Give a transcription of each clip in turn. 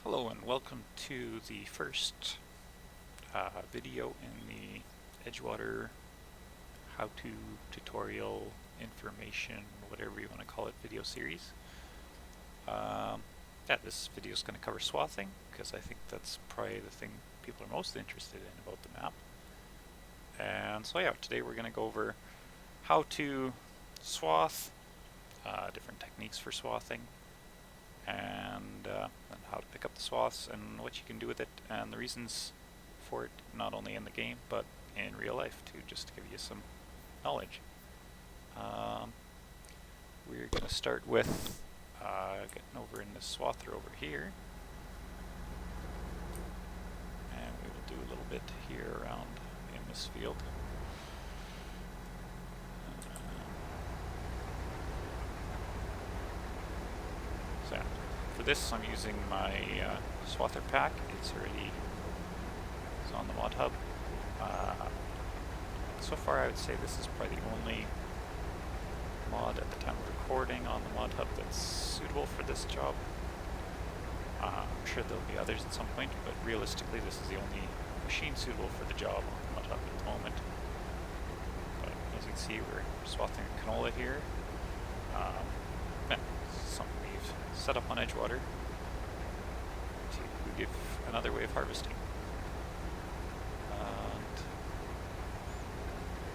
Hello and welcome to the first video in the Edgewater how-to tutorial information, whatever you want to call it, video series. This video is going to cover swathing because I think that's probably the thing people are most interested in about the map. And so today we're going to go over how to swath, different techniques for swathing, and how to pick up the swaths and what you can do with it, and the reasons for it, not only in the game but in real life too, just to give you some knowledge. We're going to start with getting over in the swather over here, and we will do a little bit here around in this field. For this, I'm using my swather pack. It's on the mod hub. So far, I would say this is probably the only mod at the time of recording on the mod hub that's suitable for this job. I'm sure there'll be others at some point, but realistically, this is the only machine suitable for the job on the mod hub at the moment. But as you can see, we're swathing canola here. Something we've set up on Edgewater to give another way of harvesting.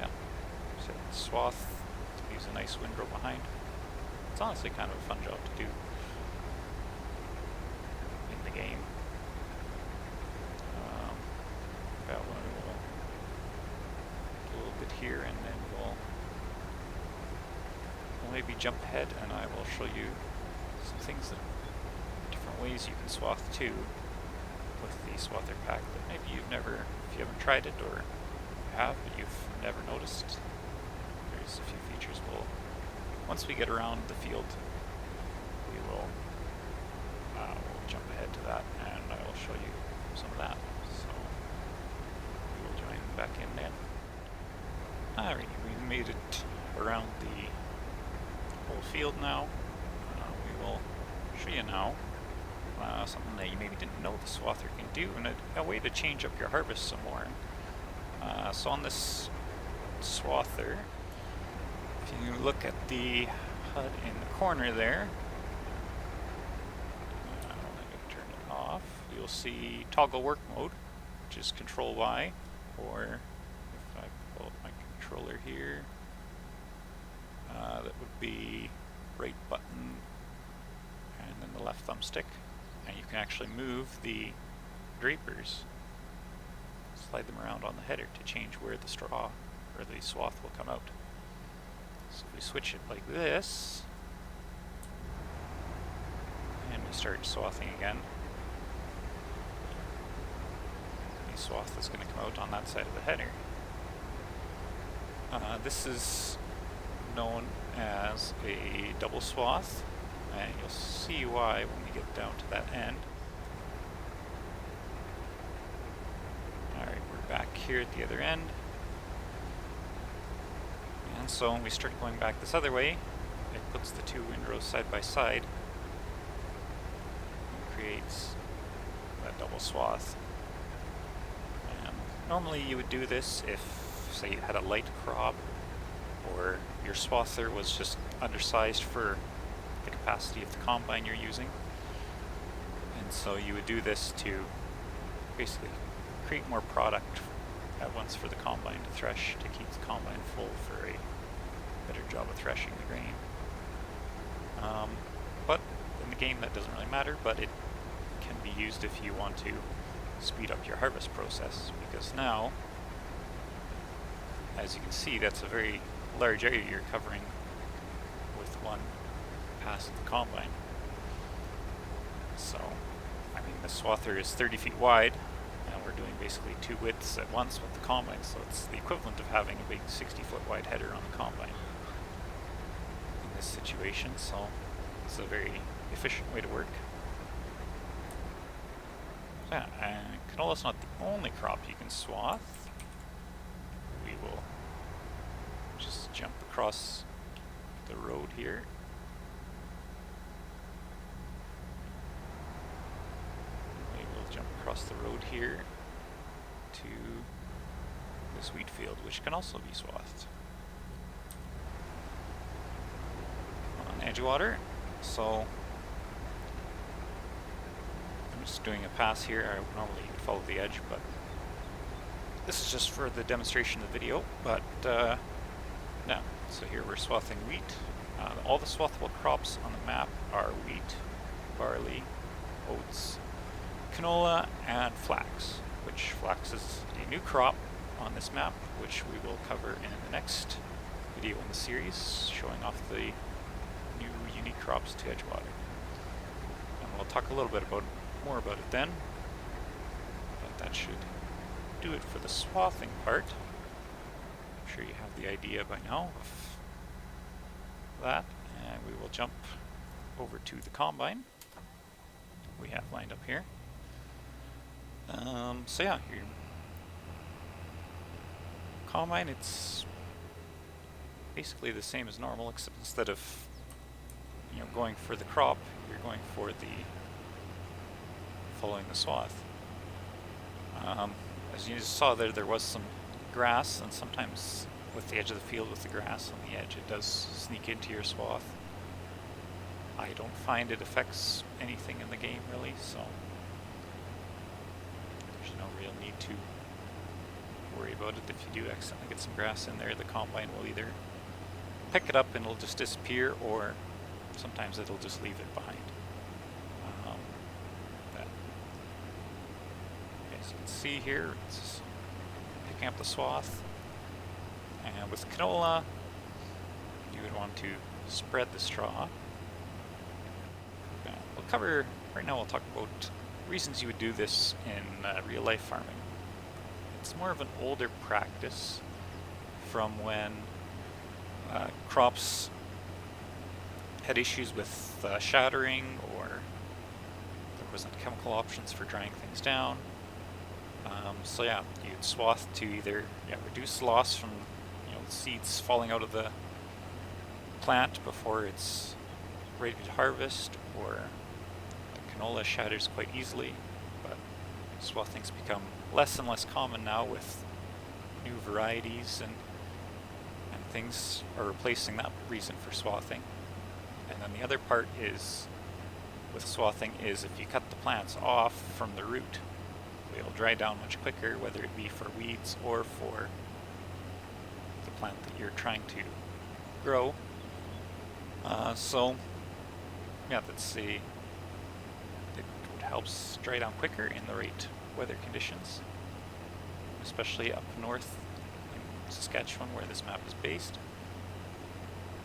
And so swath leaves a nice windrow behind. It's honestly kind of a fun job to do in the game. We'll do a little bit here, and then we'll maybe jump ahead, and I will show you some things, that different ways you can swath too with the swather pack that maybe if you haven't tried it, or you have but you've never noticed. There's a few features. Once we get around the field, we'll jump ahead to that, and I will show you some of that. So we will join back in then. Alrighty, we made it around the whole field now. We will show you now something that you maybe didn't know the swather can do, and a way to change up your harvest some more. So on this swather, if you look at the HUD in the corner there, I'm going to turn it off, you'll see toggle work mode, which is Control Y, or if I pull up my controller here, that would be right button and then the left thumbstick, and you can actually move the drapers, slide them around on the header to change where the straw or the swath will come out. So if we switch it like this, and we start swathing again, the swath is going to come out on that side of the header. This is known as a double swath, and you'll see why when we get down to that end. Alright, we're back here at the other end. And so when we start going back this other way, it puts the two windrows side by side and creates that double swath. And normally you would do this if, say, you had a light crop, or your swather was just undersized for the capacity of the combine you're using. And so you would do this to basically create more product at once for the combine to thresh, to keep the combine full for a better job of threshing the grain. But in the game that doesn't really matter, but it can be used if you want to speed up your harvest process, because now, as you can see, that's a very large area you're covering with one pass of the combine. So, I mean, the swather is 30 feet wide, and we're doing basically two widths at once with the combine, so it's the equivalent of having a big 60-foot wide header on the combine in this situation, so it's a very efficient way to work. So and canola's not the only crop you can swath. We will just jump across the road here. across the road here to this wheat field, which can also be swathed on Edgewater. So I'm just doing a pass here. I normally would follow the edge, but this is just for the demonstration of the video. But yeah, so here we're swathing wheat. All the swathable crops on the map are wheat, barley, oats, canola, and flax, which flax is a new crop on this map, which we will cover in the next video in the series, showing off the new unique crops to Edgewater. And we'll talk a little bit more about it then, but that should do it for the swathing part. I'm sure you have the idea by now of that, and we will jump over to the combine we have lined up here. So yeah, your combine, it's basically the same as normal, except instead of going for the crop, you're going for the following the swath. As you just saw there was some grass, and sometimes with the edge of the field with the grass on the edge, it does sneak into your swath. I don't find it affects anything in the game really, so there's no real need to worry about it. If you do accidentally get some grass in there, the combine will either pick it up and it'll just disappear, or sometimes it'll just leave it behind. As you can see here, it's picking up the swath. And with canola, you would want to spread the straw. We'll cover, right now we'll talk about reasons you would do this in real life farming. It's more of an older practice from when crops had issues with shattering, or there wasn't chemical options for drying things down. So yeah, you'd swath to either reduce loss from seeds falling out of the plant before it's ready to harvest, or the canola shatters quite easily, but swathing's become less and less common now with new varieties and things are replacing that reason for swathing. And then the other part is with swathing is if you cut the plants off from the root, they'll dry down much quicker, whether it be for weeds or for the plant that you're trying to grow. So yeah, it helps dry down quicker in the right weather conditions, especially up north in Saskatchewan where this map is based.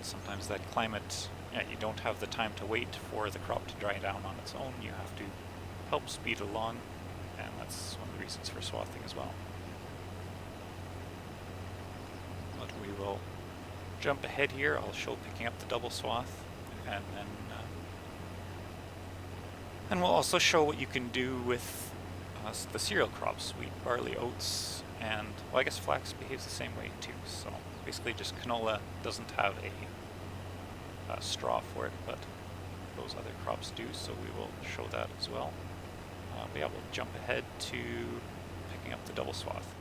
Sometimes that climate, you don't have the time to wait for the crop to dry down on its own. You have to help speed it along, and that's one of the reasons for swathing as well. But we will jump ahead here. I'll show picking up the double swath, and then we'll also show what you can do with the cereal crops, wheat, barley, oats, and well, I guess flax behaves the same way too. So basically just canola doesn't have a straw for it, but those other crops do, so we will show that as well. But yeah, we'll jump ahead to picking up the double swath.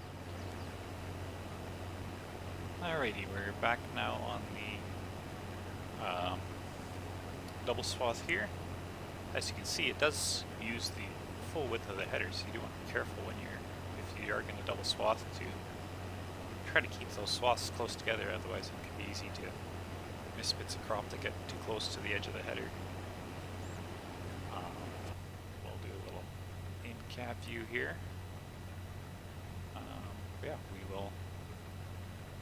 Alrighty, we're back now on the double swath here. As you can see, it does use the full width of the header, so you do want to be careful when if you are going to double swath, to try to keep those swaths close together, otherwise it can be easy to miss bits of crop that get too close to the edge of the header. We'll do a little in-cab view here. Yeah, we will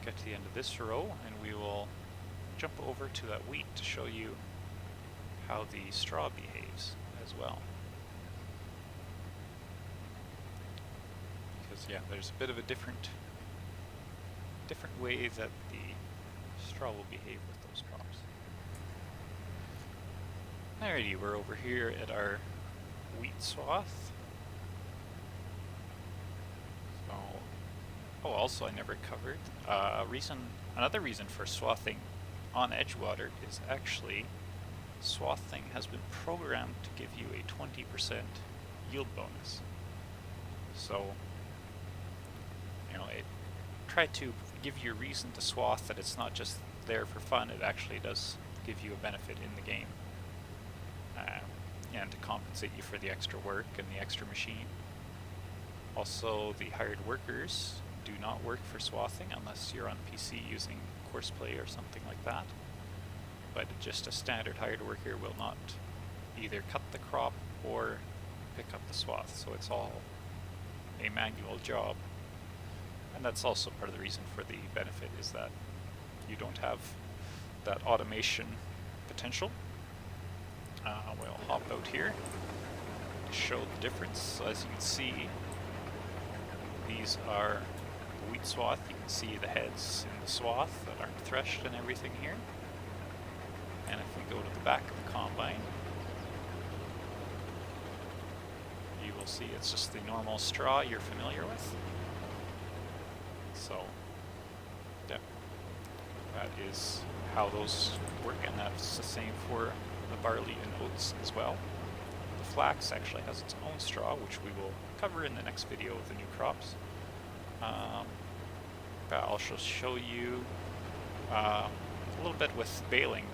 get to the end of this row, and we will jump over to that wheat to show you how the straw behaves as well. Because yeah, there's a bit of a different way that the straw will behave with those crops. Alrighty, we're over here at our wheat swath. So, oh, also I never covered another reason for swathing on Edgewater is actually swathing has been programmed to give you a 20% yield bonus. So, you know, it tried to give you a reason to swath, that it's not just there for fun, it actually does give you a benefit in the game. And to compensate you for the extra work and the extra machine. Also, the hired workers do not work for swathing unless you're on PC using Courseplay or something like that. But just a standard hired worker will not either cut the crop or pick up the swath, so it's all a manual job. And that's also part of the reason for the benefit, is that you don't have that automation potential. We'll hop out here to show the difference. So as you can see, these are the wheat swath. You can see the heads in the swath that aren't threshed and everything here. And if we go to the back of the combine, you will see it's just the normal straw you're familiar with. So, yeah, that is how those work, and that's the same for the barley and oats as well. The flax actually has its own straw, which we will cover in the next video of the new crops. I'll also show you a little bit with baling,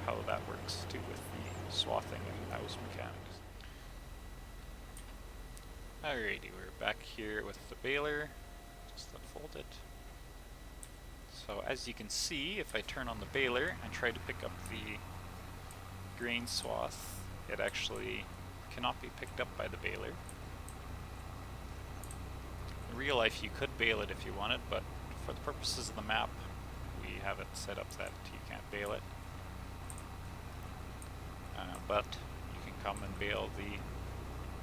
how that works too, with the swathing and house mechanics. Alrighty, we're back here with the baler. Just unfold it. So as you can see, if I turn on the baler and try to pick up the grain swath, it actually cannot be picked up by the baler. In real life you could bale it if you wanted, but for the purposes of the map we have it set up that you can't bale it. But you can come and bale the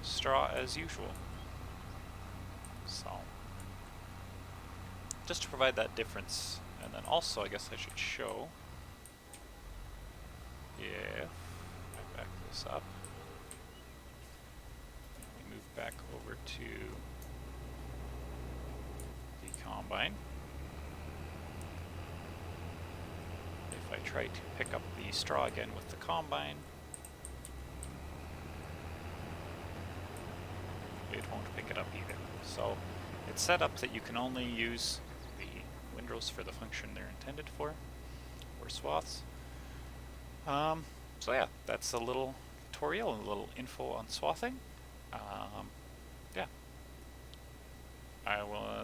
straw as usual. So, just to provide that difference. And then also, I guess I should show, if I back this up, we move back over to the combine. If I try to pick up the straw again with the combine, it won't pick it up either. So it's set up that you can only use the windrows for the function they're intended for, or swaths. So yeah, that's a little tutorial and a little info on swathing. Yeah.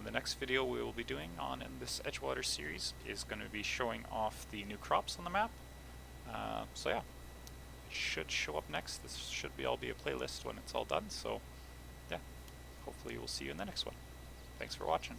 The next video we will be doing in this Edgewater series is going to be showing off the new crops on the map. So yeah, it should show up next. This should all be a playlist when it's all done. So yeah, hopefully we'll see you in the next one. Thanks for watching.